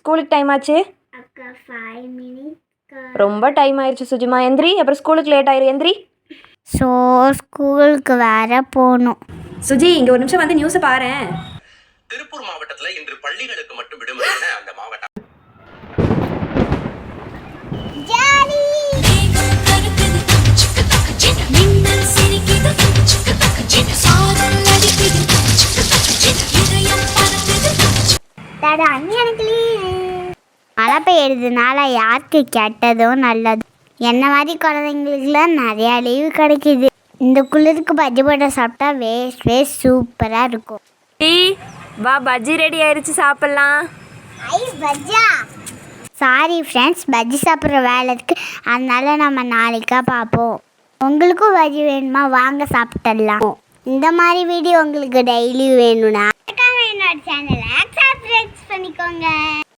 ஸ்கூலுக்கு டைம் ஆச்சு. அக்கா 5 minutes. ரொம்ப டைம் ஆயிடுச்சு சுஜிமா. எந்திரி, அப்புறம் ஸ்கூலுக்கு லேட் ஆயிரும். எந்திரி. ஸோ ஸ்கூலுக்கு வேற போகணும். சுஜி, இங்க ஒரு நிமிஷம் வந்து நியூஸை பாரேன். திருப்பூர் மாவட்டத்துல இன்று பள்ளிகளுக்கு மட்டும் விடுமுறை என அந்த மாவட்டம் மழை பெய்யறதுனால யாருக்கு கெட்டதோ நல்லது. என்ன மாதிரி குழந்தைங்களுக்குலாம் நிறையா லீவு கிடைக்கிது. இந்த குளிருக்கு பஜ்ஜி போட்ட சாப்பிட்டா வேஸ்ட் சூப்பராக இருக்கும். வா, பஜ்ஜி ரெடி ஆயிடுச்சு, சாப்பிடலாம். சாரி ஃப்ரெண்ட்ஸ், பஜ்ஜி சாப்பிட்ற வேலை இருக்குது, அதனால நம்ம நாளைக்கா பார்ப்போம். உங்களுக்கும் பஜ்ஜி வேணுமா? வாங்க சாப்பிட்டுடலாம். இந்த மாதிரி வீடியோ உங்களுக்கு டெய்லி வேணும்னா என்னோட சேனலை சப்ஸ்கிரைப் பண்ணிக்கோங்க.